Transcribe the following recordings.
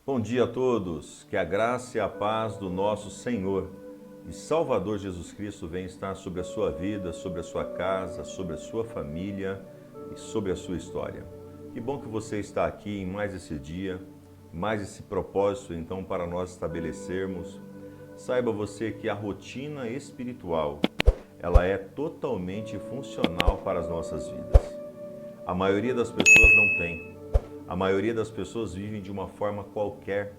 Bom dia a todos, que a graça e a paz do nosso Senhor e Salvador Jesus Cristo venha estar sobre a sua vida, sobre a sua casa, sobre a sua família e sobre a sua história. Que bom que você está aqui em mais esse dia, mais esse propósito então para nós estabelecermos. Saiba você que a rotina espiritual, ela é totalmente funcional para as nossas vidas. A maioria das pessoas não tem. A maioria das pessoas vivem de uma forma qualquer,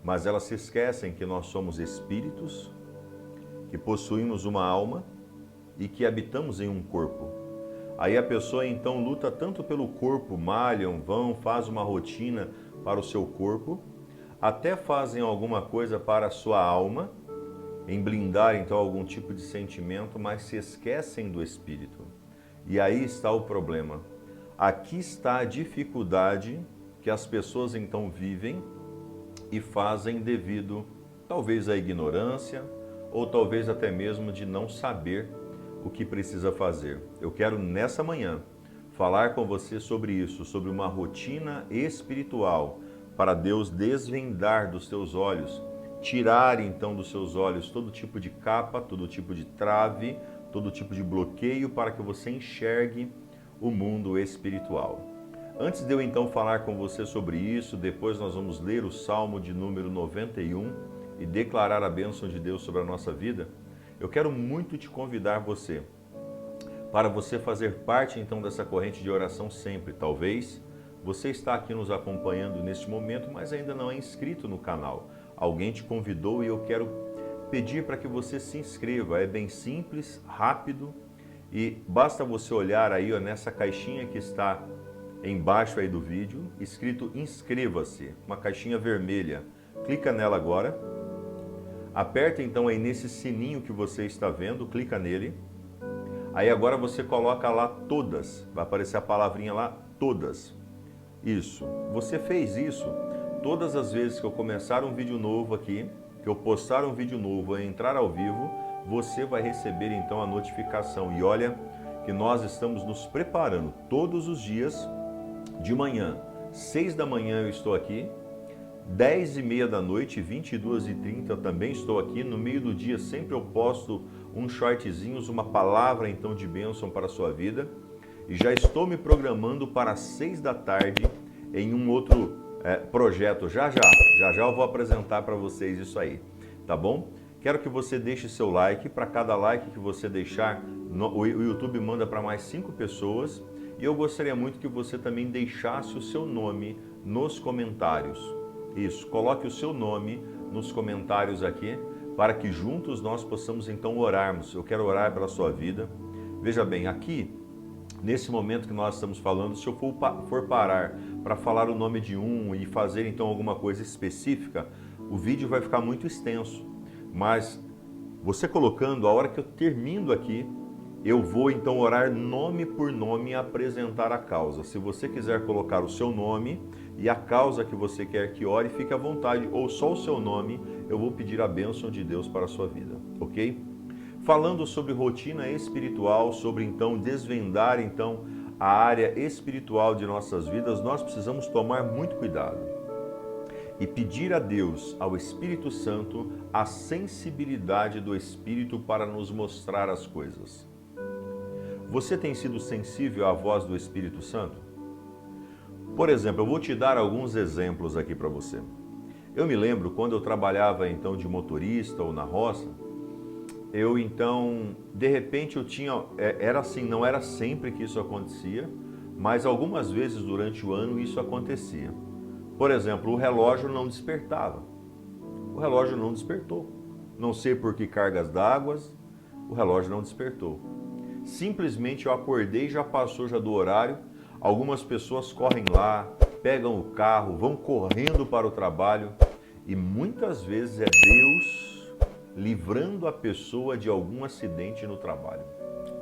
mas elas se esquecem que nós somos espíritos, que possuímos uma alma e que habitamos em um corpo. Aí a pessoa então luta tanto pelo corpo, malham, vão, faz uma rotina para o seu corpo, até fazem alguma coisa para a sua alma, em blindar então algum tipo de sentimento, mas se esquecem do espírito. E aí está o problema. Aqui está a dificuldade que as pessoas então vivem e fazem devido talvez à ignorância ou talvez até mesmo de não saber o que precisa fazer. Eu quero nessa manhã falar com você sobre isso, sobre uma rotina espiritual para Deus desvendar dos seus olhos, tirar então dos seus olhos todo tipo de capa, todo tipo de trave, todo tipo de bloqueio para que você enxergue o mundo espiritual. Antes de eu então falar com você sobre isso, depois nós vamos ler o Salmo de número 91 e declarar a bênção de Deus sobre a nossa vida. Eu quero muito te convidar para você fazer parte então dessa corrente de oração sempre. Talvez você está aqui nos acompanhando neste momento, mas ainda não é inscrito no canal. Alguém te convidou e eu quero pedir para que você se inscreva. É bem simples, rápido. E basta você olhar aí ó, nessa caixinha que está embaixo aí do vídeo, escrito inscreva-se, uma caixinha vermelha. Clica nela agora. Aperta então aí nesse sininho que você está vendo, clica nele. Aí agora você coloca lá todas, vai aparecer a palavrinha lá, todas. Isso. Você fez isso, todas as vezes que eu começar um vídeo novo aqui, que eu postar um vídeo novo e entrar ao vivo, você vai receber então a notificação. E olha que nós estamos nos preparando todos os dias de manhã. 6 da manhã eu estou aqui, 10h30 da noite, 22h30 eu também estou aqui. No meio do dia sempre eu posto uns shortzinhos, uma palavra então de bênção para a sua vida. E já estou me programando para 6 da tarde em um outro projeto. Já eu vou apresentar para vocês isso aí, tá bom? Quero que você deixe seu like. Para cada like que você deixar, o YouTube manda para mais 5 pessoas. E eu gostaria muito que você também deixasse o seu nome nos comentários. Isso, coloque o seu nome nos comentários aqui, para que juntos nós possamos então orarmos. Eu quero orar pela sua vida. Veja bem, aqui, nesse momento que nós estamos falando, se eu for parar para falar o nome de um e fazer então alguma coisa específica, o vídeo vai ficar muito extenso. Mas você colocando, a hora que eu termino aqui, eu vou então orar nome por nome e apresentar a causa. Se você quiser colocar o seu nome e a causa que você quer que ore, fique à vontade. Ou só o seu nome, eu vou pedir a bênção de Deus para a sua vida, ok? Falando sobre rotina espiritual, sobre então desvendar então a área espiritual de nossas vidas, nós precisamos tomar muito cuidado e pedir a Deus, ao Espírito Santo, a sensibilidade do Espírito para nos mostrar as coisas. Você tem sido sensível à voz do Espírito Santo? Por exemplo, eu vou te dar alguns exemplos aqui para você. Eu me lembro quando eu trabalhava então de motorista ou na roça, eu então, de repente eu tinha, era assim, não era sempre que isso acontecia, mas algumas vezes durante o ano isso acontecia. Por exemplo, o relógio não despertava. O relógio não despertou. Não sei por que cargas d'água, o relógio não despertou. Simplesmente eu acordei, já passou já do horário. Algumas pessoas correm lá, pegam o carro, vão correndo para o trabalho. E muitas vezes é Deus livrando a pessoa de algum acidente no trabalho.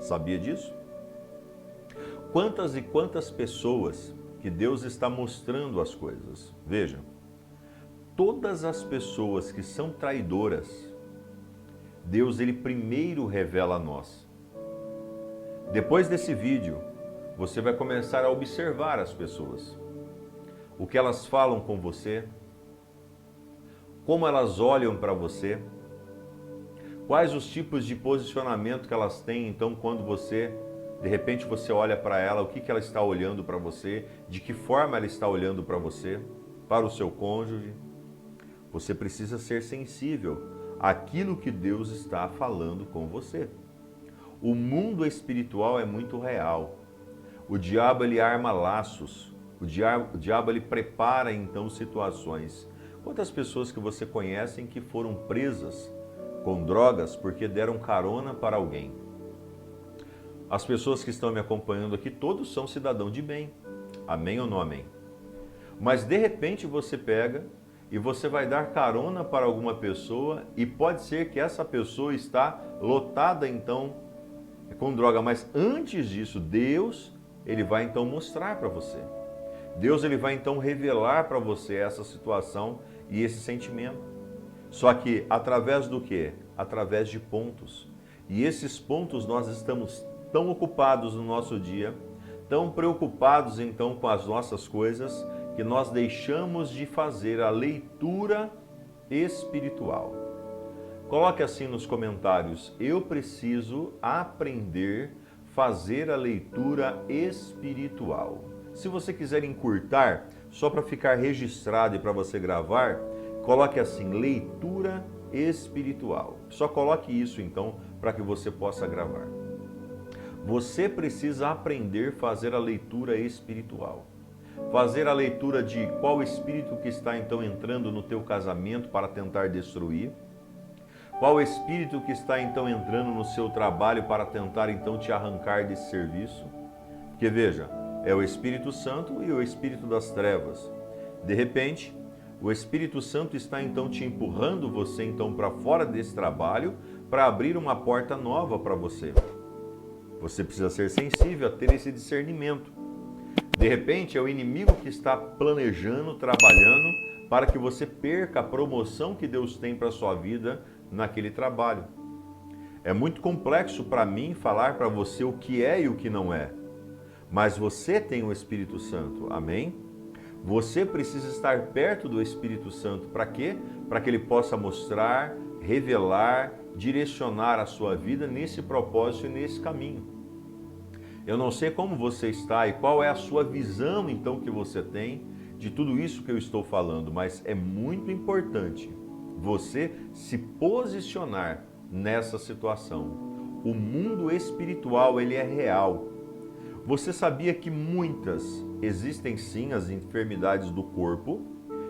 Sabia disso? Quantas e quantas pessoas que Deus está mostrando as coisas. Veja, todas as pessoas que são traidoras, Deus ele primeiro revela a nós. Depois desse vídeo, você vai começar a observar as pessoas. O que elas falam com você, como elas olham para você, quais os tipos de posicionamento que elas têm, então, quando você, de repente, você olha para ela, o que ela está olhando para você, de que forma ela está olhando para você, para o seu cônjuge. Você precisa ser sensível àquilo que Deus está falando com você. O mundo espiritual é muito real. O diabo, ele arma laços. O diabo ele prepara, então, situações. Quantas pessoas que você conhece que foram presas com drogas porque deram carona para alguém? As pessoas que estão me acompanhando aqui, todos são cidadãos de bem. Amém ou não amém? Mas, de repente, você pega e você vai dar carona para alguma pessoa e pode ser que essa pessoa está lotada, então, com droga. Mas, antes disso, Deus, ele vai, então, mostrar para você. Deus, ele vai, então, revelar para você essa situação e esse sentimento. Só que, através do quê? Através de pontos. E esses pontos nós estamos tão ocupados no nosso dia, tão preocupados, então, com as nossas coisas, que nós deixamos de fazer a leitura espiritual. Coloque assim nos comentários: eu preciso aprender a fazer a leitura espiritual. Se você quiser encurtar, só para ficar registrado e para você gravar, coloque assim: leitura espiritual. Só coloque isso então para que você possa gravar. Você precisa aprender a fazer a leitura espiritual. Fazer a leitura de qual espírito que está então entrando no teu casamento para tentar destruir, qual espírito que está então entrando no seu trabalho para tentar então te arrancar desse serviço. Porque veja, é o Espírito Santo e o Espírito das trevas. De repente, o Espírito Santo está então te empurrando você então para fora desse trabalho para abrir uma porta nova para você. Você precisa ser sensível a ter esse discernimento. De repente, é o inimigo que está planejando, trabalhando para que você perca a promoção que Deus tem para a sua vida naquele trabalho. É muito complexo para mim falar para você o que é e o que não é. Mas você tem o Espírito Santo, amém? Você precisa estar perto do Espírito Santo. Para quê? Para que ele possa mostrar, revelar, direcionar a sua vida nesse propósito e nesse caminho. Eu não sei como você está e qual é a sua visão, então, que você tem de tudo isso que eu estou falando, mas é muito importante você se posicionar nessa situação. O mundo espiritual, ele é real. Você sabia que existem sim as enfermidades do corpo,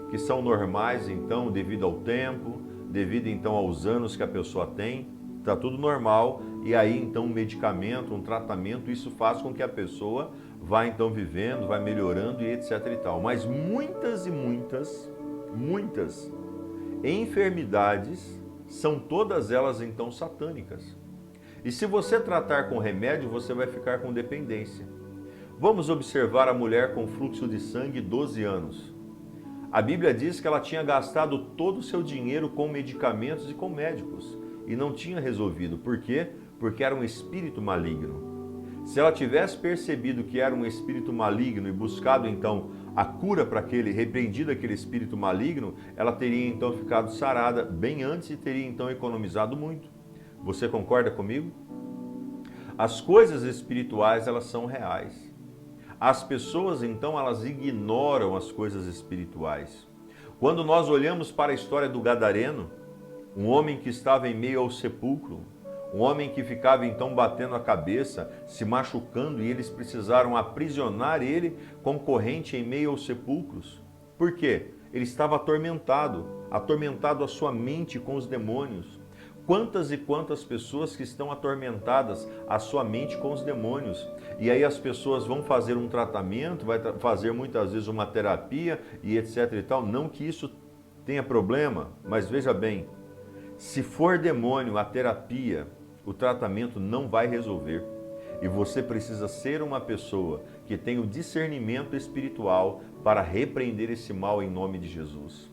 que são normais, então, devido ao tempo, devido, então, aos anos que a pessoa tem, está tudo normal, e aí, então, um medicamento, um tratamento, isso faz com que a pessoa vá, então, vivendo, vai melhorando e etc e tal. Mas muitas enfermidades são todas elas, então, satânicas. E se você tratar com remédio, você vai ficar com dependência. Vamos observar a mulher com fluxo de sangue 12 anos. A Bíblia diz que ela tinha gastado todo o seu dinheiro com medicamentos e com médicos e não tinha resolvido. Por quê? Porque era um espírito maligno. Se ela tivesse percebido que era um espírito maligno e buscado então a cura para repreendido aquele espírito maligno, ela teria então ficado sarada bem antes e teria então economizado muito. Você concorda comigo? As coisas espirituais, elas são reais. As pessoas, então, elas ignoram as coisas espirituais. Quando nós olhamos para a história do Gadareno, um homem que estava em meio ao sepulcro, um homem que ficava, então, batendo a cabeça, se machucando, e eles precisaram aprisionar ele com corrente em meio aos sepulcros. Por quê? Ele estava atormentado a sua mente com os demônios. Quantas e quantas pessoas que estão atormentadas a sua mente com os demônios. E aí as pessoas vão fazer um tratamento, vai fazer muitas vezes uma terapia e etc e tal. Não que isso tenha problema, mas veja bem, se for demônio, a terapia, o tratamento não vai resolver. E você precisa ser uma pessoa que tem o discernimento espiritual para repreender esse mal em nome de Jesus.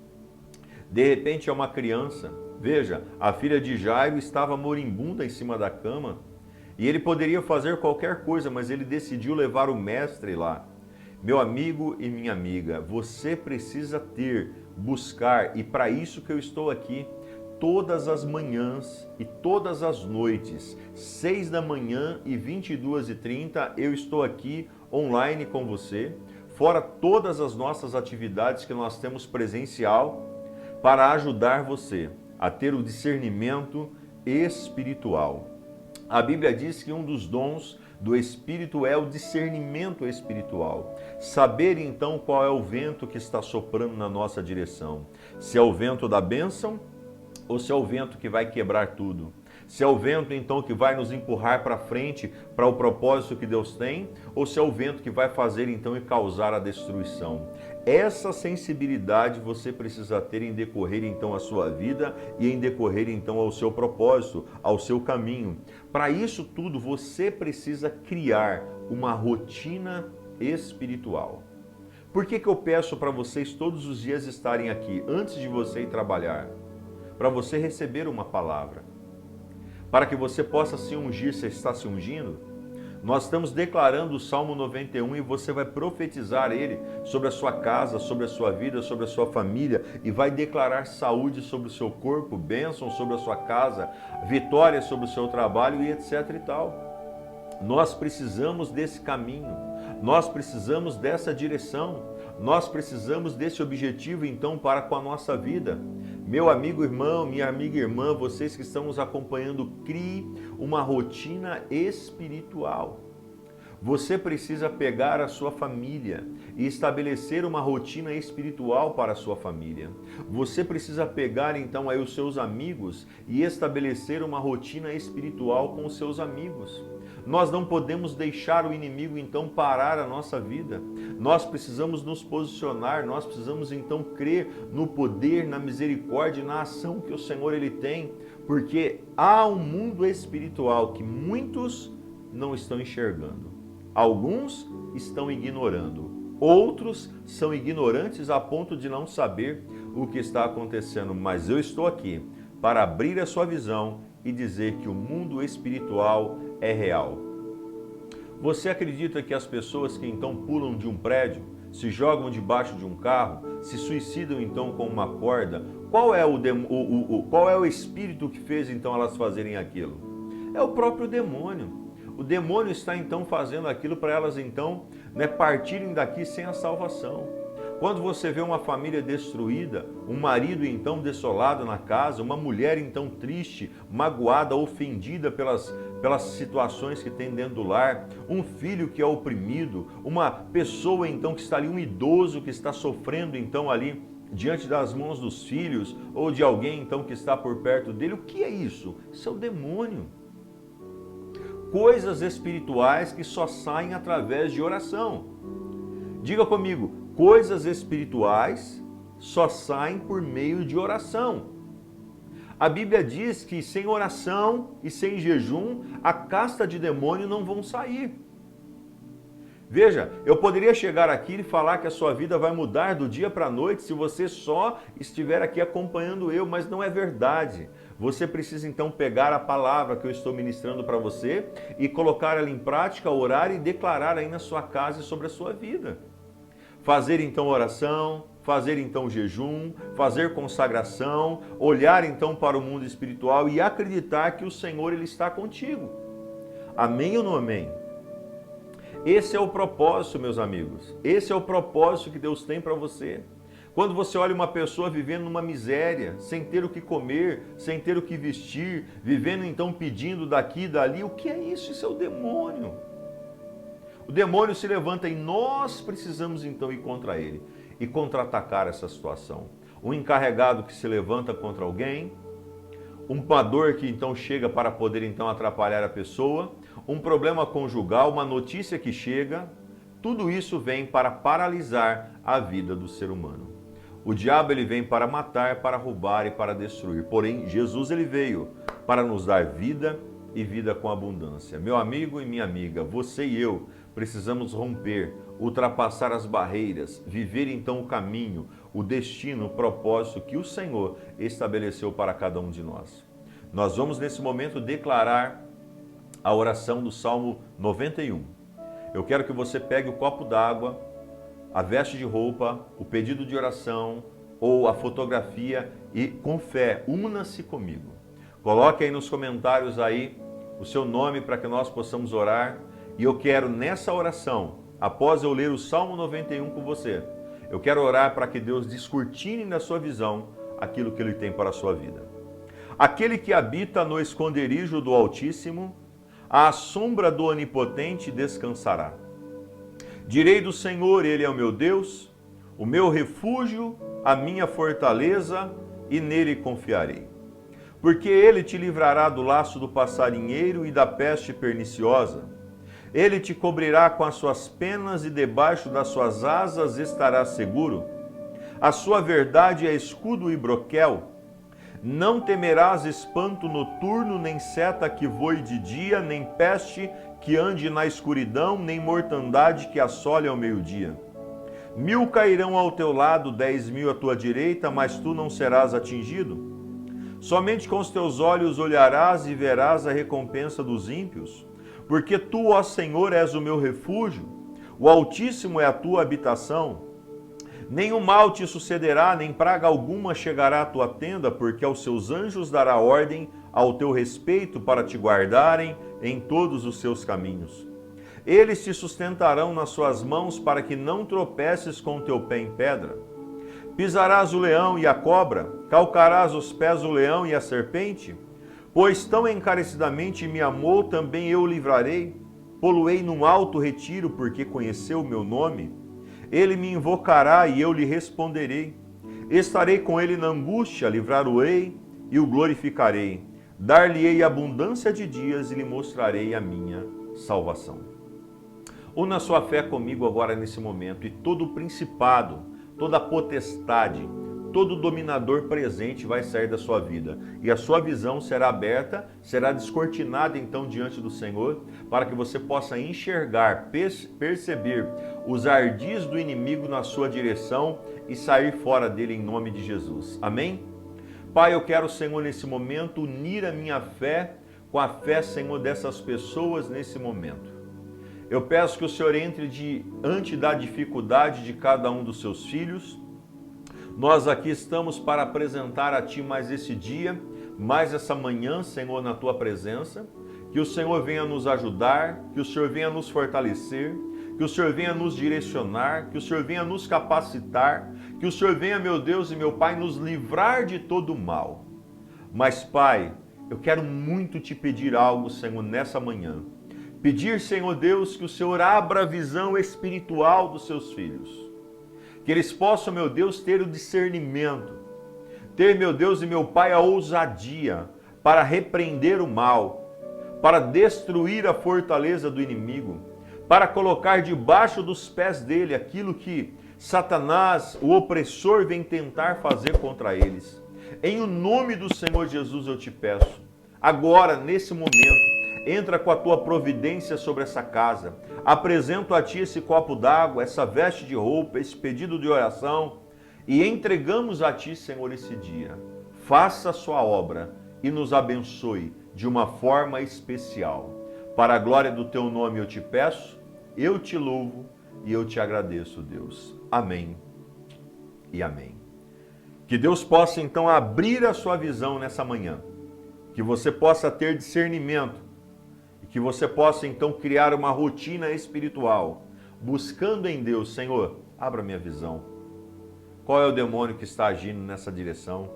De repente é uma criança. Veja, a filha de Jairo estava moribunda em cima da cama e ele poderia fazer qualquer coisa, mas ele decidiu levar o mestre lá. Meu amigo e minha amiga, você precisa ter buscar, e para isso que eu estou aqui, todas as manhãs e todas as noites, 6 da manhã e 22h30, eu estou aqui online com você, fora todas as nossas atividades que nós temos presencial, para ajudar você a ter o discernimento espiritual. A Bíblia diz que um dos dons do Espírito é o discernimento espiritual. Saber então qual é o vento que está soprando na nossa direção. Se é o vento da bênção ou se é o vento que vai quebrar tudo. Se é o vento então que vai nos empurrar para frente para o propósito que Deus tem, ou se é o vento que vai fazer então e causar a destruição. Essa sensibilidade você precisa ter em decorrer então a sua vida e em decorrer então ao seu propósito, ao seu caminho. Para isso tudo você precisa criar uma rotina espiritual. Por que eu peço para vocês todos os dias estarem aqui antes de você ir trabalhar? Para você receber uma palavra, para que você possa se ungir. Você está se ungindo? Nós estamos declarando o Salmo 91 e você vai profetizar ele sobre a sua casa, sobre a sua vida, sobre a sua família, e vai declarar saúde sobre o seu corpo, bênção sobre a sua casa, vitória sobre o seu trabalho e etc e tal. Nós precisamos desse caminho, nós precisamos dessa direção, nós precisamos desse objetivo então para com a nossa vida. Meu amigo irmão, minha amiga irmã, vocês que estão nos acompanhando, crie uma rotina espiritual. Você precisa pegar a sua família e estabelecer uma rotina espiritual para a sua família. Você precisa pegar então aí os seus amigos e estabelecer uma rotina espiritual com os seus amigos. Nós não podemos deixar o inimigo então parar a nossa vida. Nós precisamos nos posicionar, nós precisamos então crer no poder, na misericórdia e na ação que o Senhor ele tem, porque há um mundo espiritual que muitos não estão enxergando. Alguns estão ignorando, outros são ignorantes a ponto de não saber o que está acontecendo, mas eu estou aqui para abrir a sua visão e dizer que o mundo espiritual é real. Você acredita que as pessoas que então pulam de um prédio, se jogam debaixo de um carro, se suicidam então com uma corda, qual é o espírito que fez então elas fazerem aquilo? É o próprio demônio. O demônio está então fazendo aquilo para elas então partirem daqui sem a salvação. Quando você vê uma família destruída, um marido então desolado na casa, uma mulher então triste, magoada, ofendida pelas situações que tem dentro do lar, um filho que é oprimido, uma pessoa então que está ali, um idoso que está sofrendo então ali diante das mãos dos filhos ou de alguém então que está por perto dele, o que é isso? Isso é o demônio. Coisas espirituais que só saem através de oração. Diga comigo, coisas espirituais só saem por meio de oração. A Bíblia diz que sem oração e sem jejum, a casta de demônio não vão sair. Veja, eu poderia chegar aqui e falar que a sua vida vai mudar do dia para a noite se você só estiver aqui acompanhando eu, mas não é verdade. Você precisa então pegar a palavra que eu estou ministrando para você e colocar ela em prática, orar e declarar aí na sua casa e sobre a sua vida. Fazer então oração, fazer então jejum, fazer consagração, olhar então para o mundo espiritual e acreditar que o Senhor ele está contigo. Amém ou não amém? Esse é o propósito, meus amigos. Esse é o propósito que Deus tem para você. Quando você olha uma pessoa vivendo numa miséria, sem ter o que comer, sem ter o que vestir, vivendo então pedindo daqui e dali, o que é isso? Isso é o demônio. O demônio se levanta e nós precisamos então ir contra ele e contra-atacar essa situação. Um encarregado que se levanta contra alguém, uma dor que então chega para poder então atrapalhar a pessoa, um problema conjugal, uma notícia que chega, tudo isso vem para paralisar a vida do ser humano. O diabo ele vem para matar, para roubar e para destruir. Porém, Jesus ele veio para nos dar vida e vida com abundância. Meu amigo e minha amiga, você e eu precisamos romper, ultrapassar as barreiras, viver então o caminho, o destino, o propósito que o Senhor estabeleceu para cada um de nós. Nós vamos nesse momento declarar a oração do Salmo 91. Eu quero que você pegue o copo d'água, a veste de roupa, o pedido de oração, ou a fotografia e com fé, una-se comigo. Coloque aí nos comentários aí o seu nome para que nós possamos orar. E eu quero nessa oração, após eu ler o Salmo 91 com você, eu quero orar para que Deus descortine na sua visão aquilo que Ele tem para a sua vida. Aquele que habita no esconderijo do Altíssimo, à sombra do Onipotente descansará. Direi do Senhor, Ele é o meu Deus, o meu refúgio, a minha fortaleza, e nele confiarei. Porque Ele te livrará do laço do passarinheiro e da peste perniciosa. Ele te cobrirá com as suas penas e debaixo das suas asas estarás seguro. A sua verdade é escudo e broquel. Não temerás espanto noturno, nem seta que voe de dia, nem peste que ande na escuridão, nem mortandade que assole ao meio-dia. 1000 cairão ao teu lado, 10.000 à tua direita, mas tu não serás atingido. Somente com os teus olhos olharás e verás a recompensa dos ímpios. Porque tu, ó Senhor, és o meu refúgio, o Altíssimo é a tua habitação. Nenhum mal te sucederá, nem praga alguma chegará à tua tenda, porque aos seus anjos dará ordem ao teu respeito para te guardarem em todos os seus caminhos. Eles te sustentarão nas suas mãos para que não tropeces com o teu pé em pedra. Pisarás o leão e a cobra, calcarás os pés o leão e a serpente. Pois tão encarecidamente me amou, também eu o livrarei. Pô-lo-ei num alto retiro, porque conheceu o meu nome. Ele me invocará e eu lhe responderei. Estarei com ele na angústia, livrar-o-ei e o glorificarei. Dar-lhe-ei abundância de dias e lhe mostrarei a minha salvação. Una sua fé comigo agora nesse momento, e todo o principado, toda a potestade, todo dominador presente vai sair da sua vida. E a sua visão será aberta, será descortinada então diante do Senhor, para que você possa enxergar, perceber os ardis do inimigo na sua direção e sair fora dele em nome de Jesus. Amém? Pai, eu quero, Senhor, nesse momento, unir a minha fé com a fé, Senhor, dessas pessoas nesse momento. Eu peço que o Senhor entre diante da dificuldade de cada um dos seus filhos. Nós aqui estamos para apresentar a Ti mais esse dia, mais essa manhã, Senhor, na Tua presença. Que o Senhor venha nos ajudar, que o Senhor venha nos fortalecer, que o Senhor venha nos direcionar, que o Senhor venha nos capacitar, que o Senhor venha, meu Deus e meu Pai, nos livrar de todo o mal. Mas, Pai, eu quero muito Te pedir algo, Senhor, nessa manhã. Pedir, Senhor Deus, que o Senhor abra a visão espiritual dos Seus filhos. Que eles possam, meu Deus, ter o discernimento, ter, meu Deus e meu Pai, a ousadia para repreender o mal, para destruir a fortaleza do inimigo, para colocar debaixo dos pés dele aquilo que Satanás, o opressor, vem tentar fazer contra eles. Em o nome do Senhor Jesus eu te peço, agora, nesse momento, entra com a tua providência sobre essa casa. Apresento a ti esse copo d'água, essa veste de roupa, esse pedido de oração e entregamos a ti, Senhor, esse dia. Faça a sua obra e nos abençoe de uma forma especial. Para a glória do teu nome eu te peço, eu te louvo e eu te agradeço, Deus. Amém e amém. Que Deus possa então abrir a sua visão nessa manhã, que você possa ter discernimento, que você possa então criar uma rotina espiritual, buscando em Deus, Senhor, abra minha visão. Qual é o demônio que está agindo nessa direção?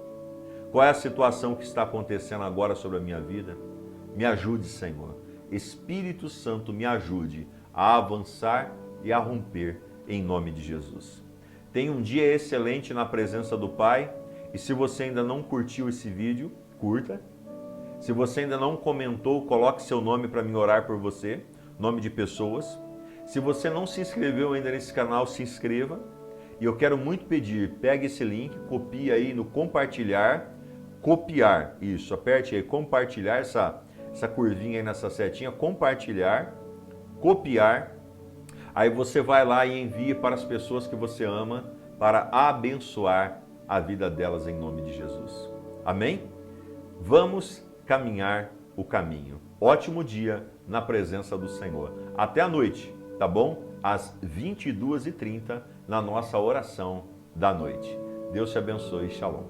Qual é a situação que está acontecendo agora sobre a minha vida? Me ajude, Senhor. Espírito Santo, me ajude a avançar e a romper em nome de Jesus. Tenha um dia excelente na presença do Pai, e se você ainda não curtiu esse vídeo, curta. Se você ainda não comentou, coloque seu nome para mim orar por você, nome de pessoas. Se você não se inscreveu ainda nesse canal, se inscreva. E eu quero muito pedir, pegue esse link, copie aí no compartilhar, copiar, isso, aperte aí, compartilhar, essa curvinha aí nessa setinha, compartilhar, copiar. Aí você vai lá e envia para as pessoas que você ama, para abençoar a vida delas em nome de Jesus. Amém? Vamos caminhar o caminho. Ótimo dia na presença do Senhor. Até a noite, tá bom? Às 22h30, na nossa oração da noite. Deus te abençoe. Shalom.